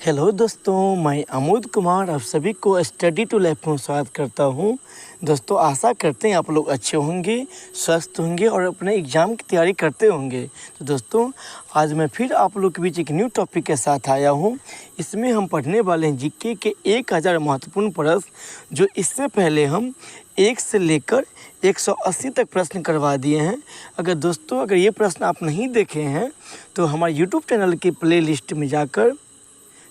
Hello दोस्तों, मैं अमोद कुमार आप सभी को स्टडी टू लाइफ में स्वागत करता हूं। दोस्तों, आशा करते हैं आप लोग अच्छे होंगे, स्वस्थ होंगे और अपने एग्ज़ाम की तैयारी करते होंगे। तो दोस्तों, आज मैं फिर आप लोग के बीच एक न्यू टॉपिक के साथ आया हूं। इसमें हम पढ़ने वाले हैं जीके के 1000 महत्वपूर्ण प्रश्न, जो इससे पहले हम 1 से लेकर 180 तक प्रश्न करवा दिए हैं। अगर ये प्रश्न आप नहीं देखे हैं तो हमारे यूट्यूब चैनल की प्ले लिस्ट में जाकर,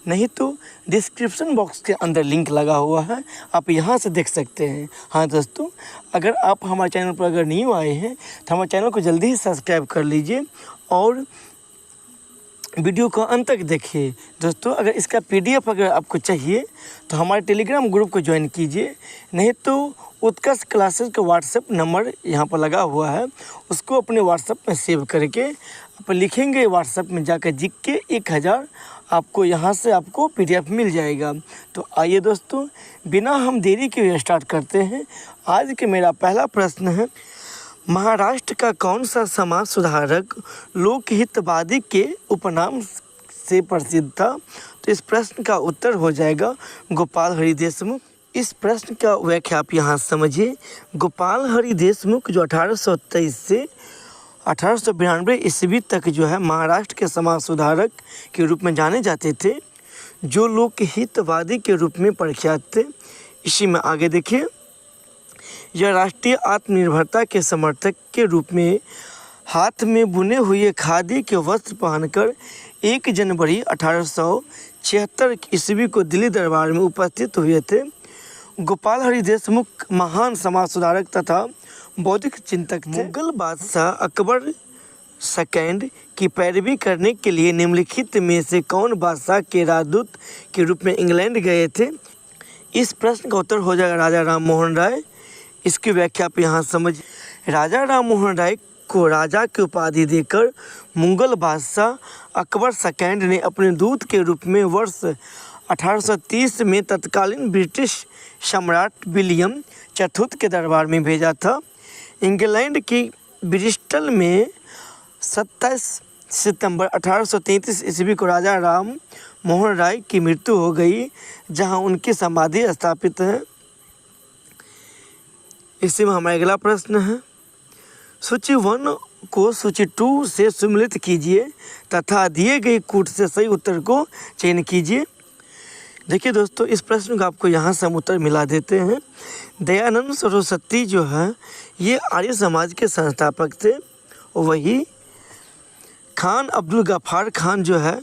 नहीं तो डिस्क्रिप्शन बॉक्स के अंदर लिंक लगा हुआ है, आप यहां से देख सकते हैं। हाँ दोस्तों, अगर आप हमारे चैनल पर अगर न्यू आए हैं तो हमारे चैनल को जल्दी ही सब्सक्राइब कर लीजिए और वीडियो को अंत तक देखिए। दोस्तों, अगर इसका PDF अगर आपको चाहिए तो हमारे टेलीग्राम ग्रुप को ज्वाइन कीजिए, नहीं तो उत्कर्ष क्लासेस का व्हाट्सएप नंबर यहाँ पर लगा हुआ है, उसको अपने व्हाट्सएप में सेव करके आप लिखेंगे व्हाट्सएप में जाकर जीके 1000, आपको यहाँ से आपको PDF मिल जाएगा। तो आइए दोस्तों, बिना हम देरी के स्टार्ट करते हैं। आज के मेरा पहला प्रश्न है, महाराष्ट्र का कौन सा समाज सुधारक लोकहितवादी के उपनाम से प्रसिद्ध था? तो इस प्रश्न का उत्तर हो जाएगा गोपाल हरि देशमुख। इस प्रश्न का व्याख्या आप यहाँ समझिए। गोपाल हरि देशमुख जो 1823 से 1892 ईस्वी तक जो है महाराष्ट्र के समाज सुधारक के रूप में जाने जाते थे, जो लोकहितवादी के रूप में प्रख्यात थे। इसी में आगे देखिए, यह राष्ट्रीय आत्मनिर्भरता के समर्थक के रूप में हाथ में बुने हुए खादी के वस्त्र पहनकर 1 जनवरी 1876 ईस्वी को दिल्ली दरबार में उपस्थित हुए थे। गोपाल हरि देशमुख महान समाज सुधारक तथा बौद्धिक चिंतक थे। मुगल बादशाह अकबर सेकंड की पैरवी करने के लिए निम्नलिखित में से कौन बादशाह के राजदूत के रूप में इंग्लैंड गए थे? इस प्रश्न का उत्तर हो जाएगा राजा राम मोहन राय। इसकी व्याख्या आप यहाँ समझ। राजा राम मोहन राय को राजा की उपाधि देकर मुगल बादशाह अकबर सेकंड ने अपने दूत के रूप में वर्ष 1830 में तत्कालीन ब्रिटिश सम्राट विलियम चतुर्थ के दरबार में भेजा था। इंग्लैंड की ब्रिस्टल में 27 सितंबर 1833 ईस्वी को राजा राम मोहन राय की मृत्यु हो गई, जहां उनकी समाधि स्थापित है। इसी में हमारा अगला प्रश्न है, सूची 1 को सूची 2 से सम्मिलित कीजिए तथा दिए गए कूट से सही उत्तर को चयन कीजिए। देखिए दोस्तों, इस प्रश्न को आपको यहाँ से हम उत्तर मिला देते हैं। दयानंद सरस्वती जो है ये आर्य समाज के संस्थापक थे। वही खान अब्दुल गफ्फार खान जो है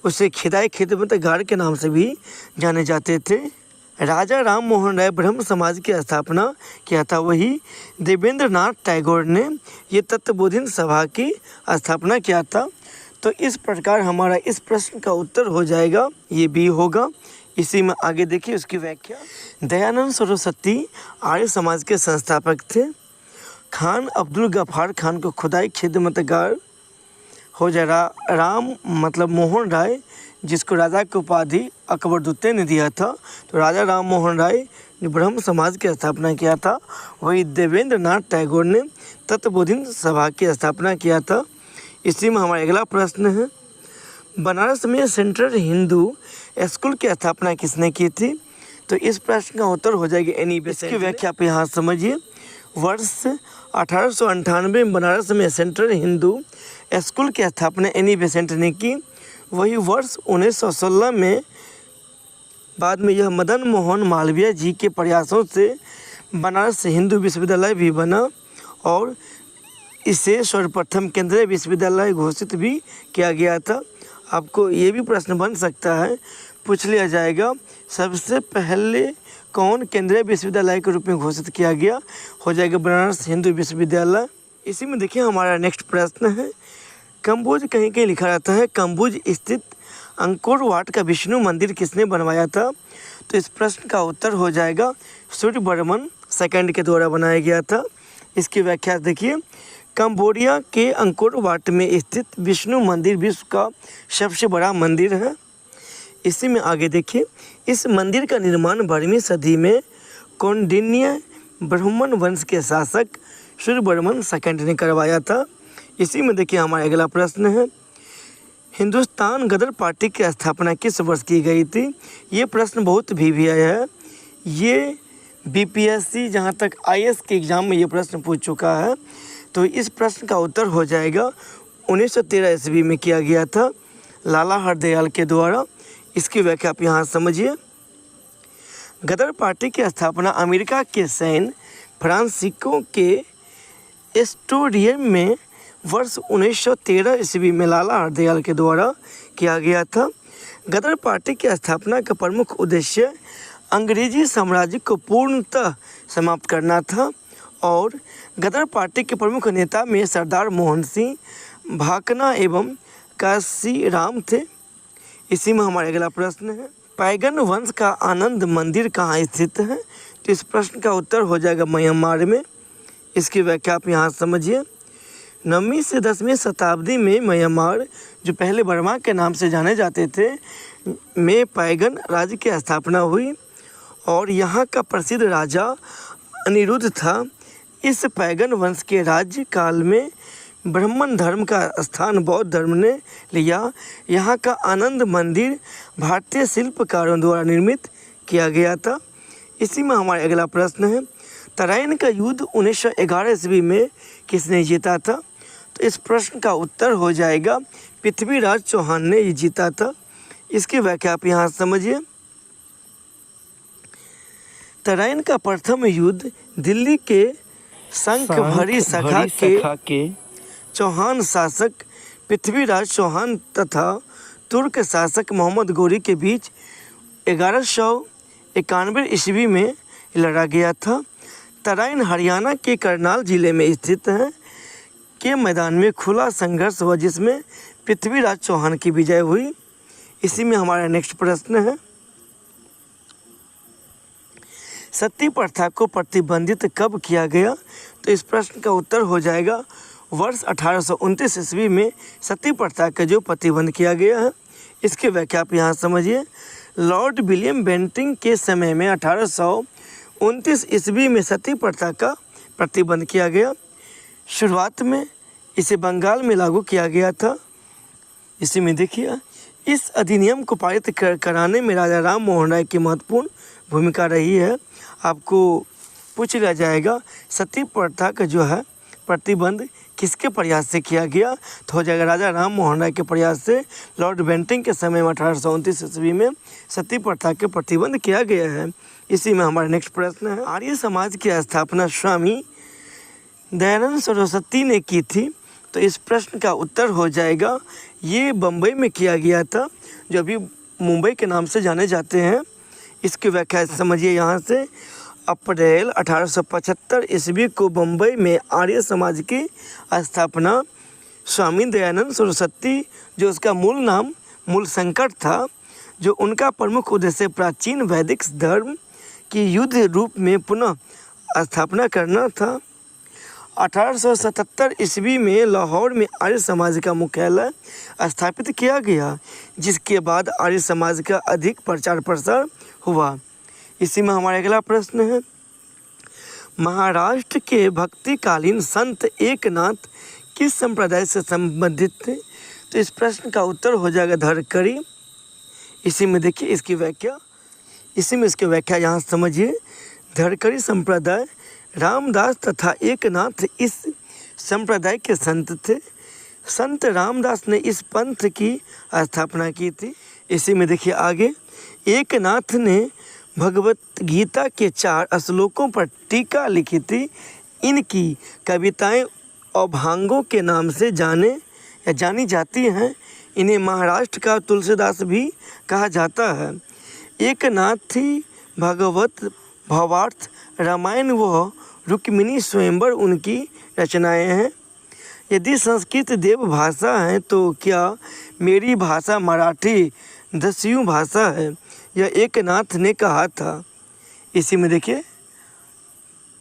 उसे खिदाई खिदमतगार के नाम से भी जाने जाते थे। राजा राम मोहन राय ब्रह्म समाज की स्थापना किया था। वही देवेंद्र नाथ टैगोर ने ये तत्वबोधिनी सभा की स्थापना किया था। तो इस प्रकार हमारा इस प्रश्न का उत्तर हो जाएगा, ये भी होगा। इसी में आगे देखिए उसकी व्याख्या। दयानंद सरस्वती आर्य समाज के संस्थापक थे। खान अब्दुल गफ्फार खान को खुदाई खिदमतगार हो जाएगा। राम मतलब मोहन राय, जिसको राजा की उपाधि अकबर द्वितीय ने दिया था। तो राजा राम मोहन राय ने ब्रह्म समाज की स्थापना किया था। वही देवेंद्र नाथ टैगोर ने तत्वबोधिनी सभा की स्थापना किया था। इसी में हमारा अगला प्रश्न है, बनारस में सेंट्रल हिंदू स्कूल की स्थापना किसने की थी? तो इस प्रश्न का उत्तर हो जाएगी एनी बेसेंट की व्याख्या आप यहाँ समझिए। वर्ष 1898 में बनारस में सेंट्रल हिंदू स्कूल की स्थापना एनी बेसेंट ने की। वही वर्ष 1916 में बाद में यह मदन मोहन मालवीय जी के प्रयासों से बनारस हिंदू विश्वविद्यालय भी बना और इसे सर्वप्रथम केंद्रीय विश्वविद्यालय घोषित भी किया गया था। आपको ये भी प्रश्न बन सकता है, पूछ लिया जाएगा, सबसे पहले कौन केंद्रीय विश्वविद्यालय के रूप में घोषित किया गया? हो जाएगा बनारस हिंदू विश्वविद्यालय। इसी में देखिए हमारा नेक्स्ट प्रश्न है, कम्बोज कहीं कहीं लिखा रहता है, कम्बोज स्थित अंकोर वाट का विष्णु मंदिर किसने बनवाया था? तो इस प्रश्न का उत्तर हो जाएगा सूर्यवर्मन सेकंड के द्वारा बनाया गया था। इसकी व्याख्या देखिए, कंबोडिया के अंकोर वाट में स्थित विष्णु मंदिर विश्व का सबसे बड़ा मंदिर है। इसी में आगे देखिए, इस मंदिर का निर्माण 12वीं सदी में कौंडिन्य ब्राह्मण वंश के शासक सूर्यवर्मन सेकंड ने करवाया था। इसी में देखिए हमारा अगला प्रश्न है, हिंदुस्तान गदर पार्टी की स्थापना किस वर्ष की गई थी? ये प्रश्न बहुत भी आया है। ये बीपीएससी जहाँ तक आईएएस के एग्ज़ाम में ये प्रश्न पूछ चुका है। तो इस प्रश्न का उत्तर हो जाएगा 1913 ईस्वी में किया गया था लाला हरदयाल के द्वारा। इसकी व्याख्या आप यहाँ समझिए। गदर पार्टी की स्थापना अमेरिका के सैन फ्रांसिस्को के एस्टोरियम में वर्ष 1913 ईस्वी में लाला हरदयाल के द्वारा किया गया था। गदर पार्टी की स्थापना का प्रमुख उद्देश्य अंग्रेजी साम्राज्य को पूर्णतः समाप्त करना था और गदर पार्टी के प्रमुख नेता में सरदार मोहन सिंह, भाकना एवं काशीराम थे। इसी में हमारा अगला प्रश्न है, पैगन वंश का आनंद मंदिर कहाँ स्थित है? तो इस प्रश्न का उत्तर हो जाएगा म्यांमार में। इसकी व्याख्या आप यहाँ समझिए। 9वीं से 10वीं शताब्दी में म्यांमार, जो पहले बर्मा के नाम से जाने जाते थे, में पैगन राज्य की स्थापना हुई और यहाँ का प्रसिद्ध राजा अनिरुद्ध था। इस पैगन वंश के राज्य काल में ब्राह्मण धर्म का स्थान बौद्ध धर्म ने लिया। यहाँ का आनंद मंदिर भारतीय शिल्पकारों द्वारा निर्मित किया गया था। इसी में हमारा अगला प्रश्न है, तराइन का युद्ध 1911 ईस्वी में किसने जीता था? तो इस प्रश्न का उत्तर हो जाएगा पृथ्वीराज चौहान ने ये जीता था। इसकी व्याख्या आप यहाँ समझिए। तराइन का प्रथम युद्ध दिल्ली के शंख भरी सखा के चौहान शासक पृथ्वीराज चौहान तथा तुर्क शासक मोहम्मद गोरी के बीच 1191 ईस्वी में लड़ा गया था। तराइन हरियाणा के करनाल जिले में स्थित है के मैदान में खुला संघर्ष हुआ जिसमें पृथ्वीराज चौहान की विजय हुई। इसी में हमारा नेक्स्ट प्रश्न है, सती प्रथा को प्रतिबंधित कब किया गया? तो इस प्रश्न का उत्तर हो जाएगा वर्ष 1829 ईस्वी में सती प्रथा का जो प्रतिबंध किया गया है। इसकी व्याख्या आप यहाँ समझिए। लॉर्ड विलियम बेंटिंग के समय में 1829 ईस्वी में सती प्रथा का प्रतिबंध किया गया। शुरुआत में इसे बंगाल में लागू किया गया था। इसी में देखिए, इस अधिनियम को पारित कराने में राजा राम मोहन राय की महत्वपूर्ण भूमिका रही है। आपको पूछ लिया जाएगा सती प्रथा का जो है प्रतिबंध किसके प्रयास से किया गया? तो हो जाएगा राजा राम मोहन राय के प्रयास से। लॉर्ड बेंटिंग के समय में 1829 ईस्वी में सती प्रथा के प्रतिबंध किया गया है। इसी में हमारा नेक्स्ट प्रश्न है, आर्य समाज की स्थापना स्वामी दयानंद सरस्वती ने की थी। तो इस प्रश्न का उत्तर हो जाएगा ये बम्बई में किया गया था, जो अभी मुंबई के नाम से जाने जाते हैं। इसकी व्याख्या समझिए यहाँ से। अप्रैल 1875 ईस्वी को बम्बई में आर्य समाज की स्थापना स्वामी दयानंद सरस्वती, जो उसका मूल संकट था, जो उनका प्रमुख उद्देश्य प्राचीन वैदिक धर्म की युद्ध रूप में पुनः स्थापना करना था। 1877 ईस्वी में लाहौर में आर्य समाज का मुख्यालय स्थापित किया गया, जिसके बाद आर्य समाज का अधिक प्रचार प्रसार हुआ। इसी में हमारा अगला प्रश्न है, महाराष्ट्र के भक्तिकालीन संत एकनाथ किस संप्रदाय से संबंधित थे? तो इस प्रश्न का उत्तर हो जाएगा धरकरी। इसी में देखिए इसकी व्याख्या यहाँ समझिए। धरकरी संप्रदाय रामदास तथा एकनाथ इस संप्रदाय के संत थे। संत रामदास ने इस पंथ की स्थापना की थी। इसी में देखिए आगे, एकनाथ ने भगवत गीता के 4 श्लोकों पर टीका लिखी थी। इनकी कविताएं अभंगों के नाम से जानी जाती हैं। इन्हें महाराष्ट्र का तुलसीदास भी कहा जाता है। एकनाथ ही भगवत भावार्थ रामायण व रुक्मिणी स्वयंवर उनकी रचनाएं हैं। यदि संस्कृत देव भाषा है तो क्या मेरी भाषा मराठी दस्यु भाषा है, यह एकनाथ ने कहा था। इसी में देखिए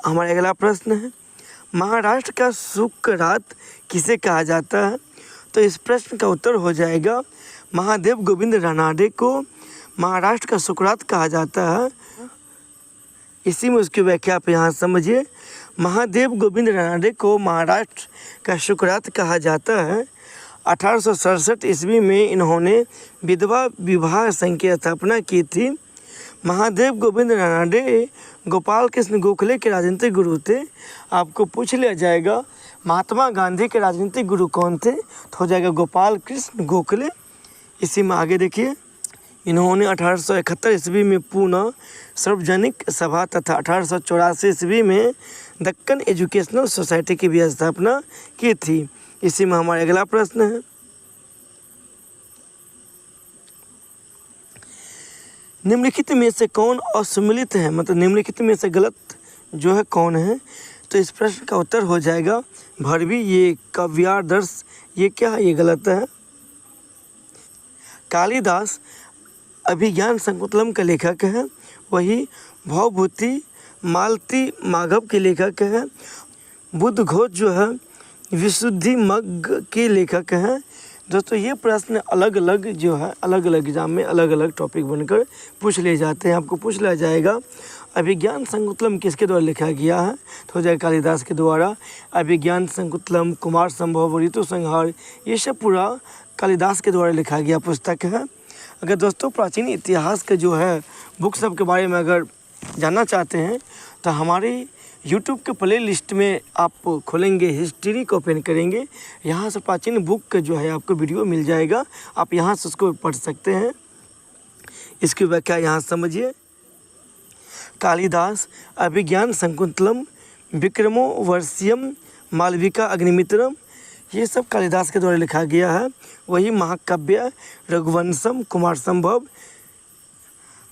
हमारा अगला प्रश्न है, महाराष्ट्र का सुकरात किसे कहा जाता है? तो इस प्रश्न का उत्तर हो जाएगा महादेव गोविंद रानाडे को महाराष्ट्र का सुकरात कहा जाता है। इसी में उसकी व्याख्या आप यहाँ समझिए। महादेव गोविंद रानाडे को महाराष्ट्र का सुकरात कहा जाता है। 1867 ईस्वी में इन्होंने विधवा विवाह संघ की स्थापना की थी। महादेव गोविंद रानडे गोपाल कृष्ण गोखले के राजनीतिक गुरु थे। आपको पूछ लिया जाएगा महात्मा गांधी के राजनीतिक गुरु कौन थे, तो हो जाएगा गोपाल कृष्ण गोखले। इसी में आगे देखिए, इन्होंने 1871 ईस्वी में पुणे सार्वजनिक सभा तथा 1884 ईस्वी में दक्कन एजुकेशनल सोसाइटी की भी स्थापना की थी। इसी में हमारा अगला प्रश्न है, निम्नलिखित में से कौन असम्मिलित है, मतलब निम्नलिखित में से गलत जो है कौन है। तो इस प्रश्न का उत्तर हो जाएगा भरवी। ये काव्यादर्श, ये क्या है, ये गलत है। कालिदास अभिज्ञान संकुतलम के लेखक है, वही भवभूति मालती माघव के लेखक है। बुद्ध घोष जो है विशुद्धि मग्ग के लेखक हैं। दोस्तों ये प्रश्न अलग अलग जो है अलग अलग एग्जाम में अलग अलग टॉपिक बनकर पूछ लिए जाते हैं। आपको पूछ लिया जाएगा अभिज्ञान संकुतलम किसके द्वारा लिखा गया है, तो हो जाएगा कालिदास के द्वारा। अभिज्ञान संकुतलम, कुमार संभव, ऋतु संहार, ये सब पूरा कालिदास के द्वारा लिखा गया पुस्तक है। अगर दोस्तों प्राचीन इतिहास के जो है बुक सब के बारे में अगर जानना चाहते हैं तो हमारे यूट्यूब के प्ले लिस्ट में आप खोलेंगे, हिस्ट्री को ओपन करेंगे, यहाँ से प्राचीन बुक का जो है आपको वीडियो मिल जाएगा। आप यहाँ से उसको पढ़ सकते हैं। इसकी व्याख्या यहाँ समझिए। कालिदास अभिज्ञान संकुतलम, विक्रमोर्वशीयम, मालविका अग्निमित्रम, ये सब कालिदास के द्वारा लिखा गया है। वही महाकाव्य रघुवंशम, कुमार संभव,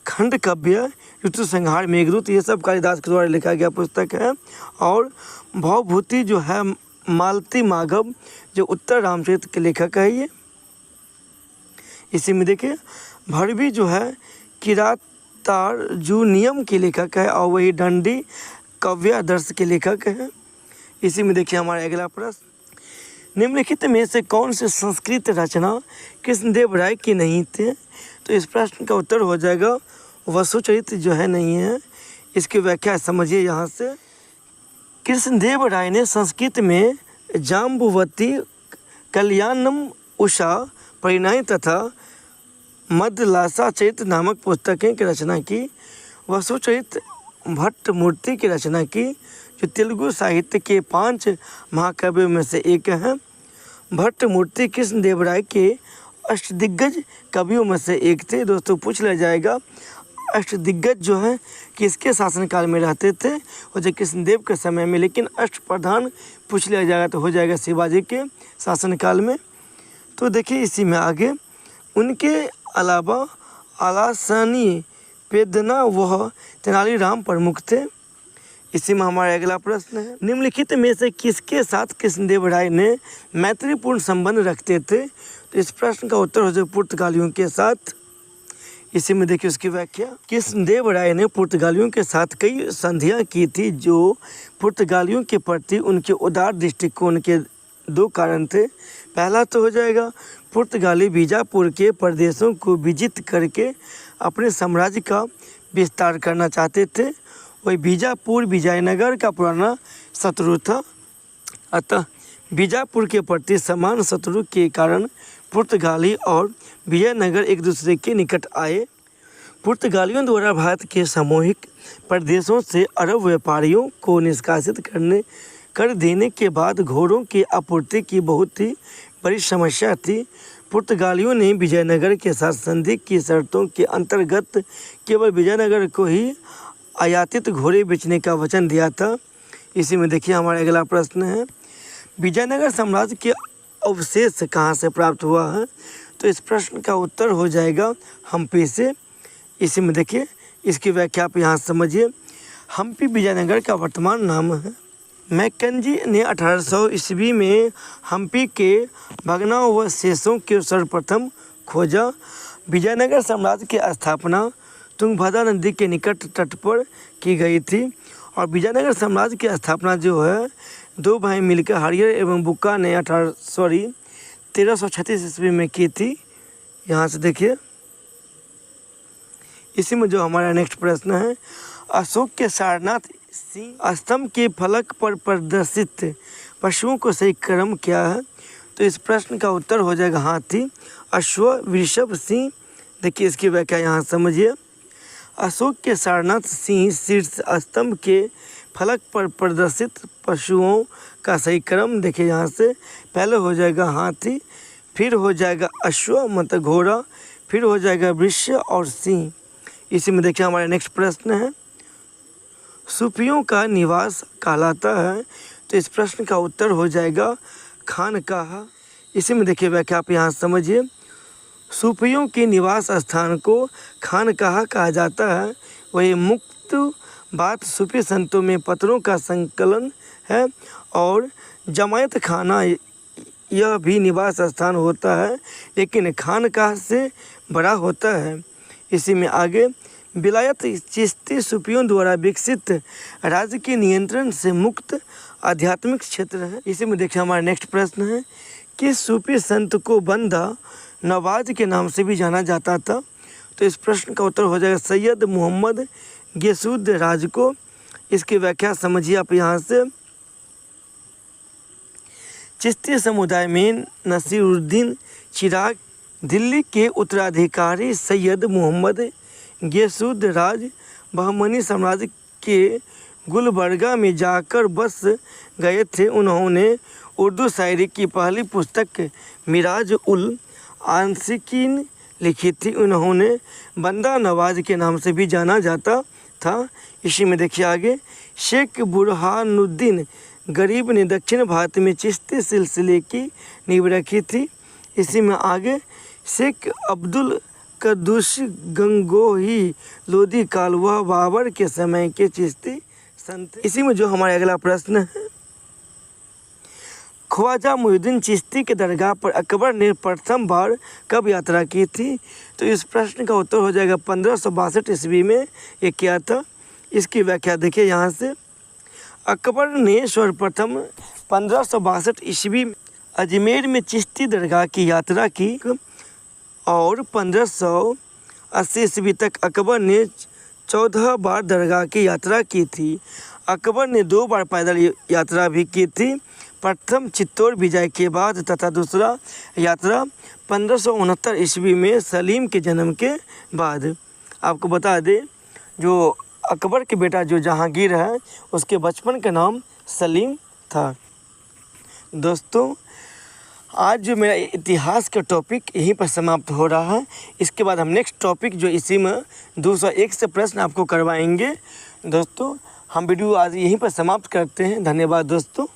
खंड काव्य, ऋतु संहार, मेघदूत, ये सब कालिदास के द्वारा लिखा गया पुस्तक है। और भवभूति जो है मालती माघव, जो उत्तर रामचरित्र के लेखक है ये। इसी में देखिए भरवी जो है किरातार्जुनियम के लेखक है और वही दंडी काव्यादर्श के लेखक है। इसी में देखिए हमारा अगला प्रश्न, निम्नलिखित में से कौन सी संस्कृत रचना कृष्णदेव राय की नहीं थे। तो इस प्रश्न का उत्तर हो जाएगा वसुचरित्र जो है नहीं है। इसकी व्याख्या समझिए यहाँ से। कृष्णदेव राय ने संस्कृत में जाम्बुवती, कल्याणम, उषा, परिणय तथा मदलासा चरित्र नामक पुस्तकें की रचना की। वसुचरित्र भट्ट मूर्ति की रचना की, जो तेलुगु साहित्य के 5 महाकाव्यों में से एक है। भट्ट मूर्ति कृष्णदेव राय के अष्टदिग्गज कवियों में से एक थे। दोस्तों पूछ लिया जाएगा अष्टदिग्गज जो है किसके शासनकाल में रहते थे, और जो कृष्णदेव के समय में, लेकिन अष्टप्रधान पूछ लिया जाएगा तो हो जाएगा शिवाजी के शासनकाल में। तो देखिए इसी में आगे, उनके अलावा आलासनी, पेदना व तेनालीराम प्रमुख थे। इसी में हमारा अगला प्रश्न है, निम्नलिखित में से किसके साथ कृष्णदेव राय ने मैत्रीपूर्ण संबंध रखते थे। तो इस प्रश्न का उत्तर हो जाए पुर्तगालियों के साथ। इसी में देखिए उसकी व्याख्या। कृष्णदेव राय ने पुर्तगालियों के साथ कई संधियां की थी, जो पुर्तगालियों के प्रति उनके उदार दृष्टिकोण के 2 कारण थे। पहला तो हो जाएगा पुर्तगाली बीजापुर के प्रदेशों को विजित करके अपने साम्राज्य का विस्तार करना चाहते थे। वही बीजापुर विजयनगर का पुराना शत्रु था, अतः बीजापुर के प्रति समान शत्रु के कारण पुर्तगाली और विजयनगर एक दूसरे के निकट आए। पुर्तगालियों द्वारा भारत के सामूहिक प्रदेशों से अरब व्यापारियों को निष्कासित कर देने के बाद घोड़ों की आपूर्ति की बहुत ही बड़ी समस्या थी। पुर्तगालियों ने विजयनगर के साथ संधि की शर्तों के अंतर्गत केवल विजयनगर को ही आयातित घोड़े बेचने का वचन दिया था। इसी में देखिए हमारा अगला प्रश्न है, विजयनगर साम्राज्य के अवशेष कहाँ से प्राप्त हुआ है। तो इस प्रश्न का उत्तर हो जाएगा हम्पी से। इसी में देखिए इसकी व्याख्या आप यहाँ समझिए। हम्पी विजयनगर का वर्तमान नाम है। मैकेंजी ने 1800 ईस्वी में हम्पी के भग्नावशेषों के सर्वप्रथम खोजा। विजयनगर साम्राज्य की स्थापना तुंगभद्रा नदी के निकट तट पर की गई थी, और विजयनगर साम्राज्य की स्थापना जो है 2 भाई मिलकर हरियर एवं बुक्का ने 1336 ईस्वी में की थी। यहाँ से देखिए। इसी में जो हमारा नेक्स्ट प्रश्न है, अशोक के सारनाथ सिंह स्तंभ के फलक पर प्रदर्शित पशुओं को सही क्रम क्या है। तो इस प्रश्न का उत्तर हो जाएगा हाथी, अश्व, वृषभ, सिंह। देखिए इसकी व्याख्या यहाँ समझिए। अशोक के सारनाथ सिंह शीर्ष स्तंभ के फलक पर प्रदर्शित पशुओं का सही क्रम देखिए यहाँ से पहले हो जाएगा हाथी, फिर हो जाएगा अश्व मतलब घोड़ा, फिर हो जाएगा वृक्ष और सिंह। इसी में देखिए हमारा नेक्स्ट प्रश्न है, सूफियों का निवास कहलाता है। तो इस प्रश्न का उत्तर हो जाएगा खानकाह। इसी में देखिए व्याख्या आप यहाँ समझिए। सूफियों के निवास स्थान को खानकाह कहा जाता है। वही मुक्त बात सूफी संतों में पत्रों का संकलन है और जमायत खाना यह भी निवास स्थान होता है, लेकिन खानकाह से बड़ा होता है। इसी में आगे विलायत चिश्ती सूफियों द्वारा विकसित राज्य के नियंत्रण से मुक्त आध्यात्मिक क्षेत्र है। इसी में देखिए हमारा नेक्स्ट प्रश्न है, किस सूफी संत को बंदा नवाज के नाम से भी जाना जाता था। तो इस प्रश्न का उत्तर हो जाएगा सैयद मोहम्मद गैसूद राज को। इसकी व्याख्या समझिए आप यहाँ से। चिश्ती समुदाय में नसीरुद्दीन चिराग दिल्ली के उत्तराधिकारी सैयद मोहम्मद गैसूद राज बहमनी साम्राज्य के गुलबर्गा में जाकर बस गए थे। उन्होंने उर्दू शायरी की पहली पुस्तक मिराज उल आंशिकीन लिखी थी। उन्होंने बंदा नवाज के नाम से भी जाना जाता था। इसी में देखिए आगे, शेख बुरहानुद्दीन गरीब ने दक्षिण भारत में चिश्ती सिलसिले की नींव रखी थी। इसी में आगे, शेख अब्दुल कद्दूस गंगोही लोधी कालवा बाबर के समय के चिश्ती संत। इसी में जो हमारा अगला प्रश्न है, ख्वाजा मुइनुद्दीन चिश्ती के दरगाह पर अकबर ने प्रथम बार कब यात्रा की थी। तो इस प्रश्न का उत्तर हो जाएगा 1562 ईस्वी में ये किया था। इसकी व्याख्या देखिए यहाँ से। अकबर ने सर्वप्रथम 1562 ईस्वी अजमेर में चिश्ती दरगाह की यात्रा की और 1580 ईस्वी तक अकबर ने 14 बार दरगाह की यात्रा की थी। अकबर ने 2 बार पैदल यात्रा भी की थी, प्रथम चित्तौड़ विजय के बाद तथा दूसरा यात्रा 1569 ईस्वी में सलीम के जन्म के बाद। आपको बता दें, जो अकबर के बेटा जो जहांगीर है उसके बचपन का नाम सलीम था। दोस्तों, आज जो मेरा इतिहास का टॉपिक यहीं पर समाप्त हो रहा है। इसके बाद हम नेक्स्ट टॉपिक जो इसी में 201 से प्रश्न आपको करवाएंगे। दोस्तों, हम वीडियो आज यहीं पर समाप्त करते हैं। धन्यवाद दोस्तों।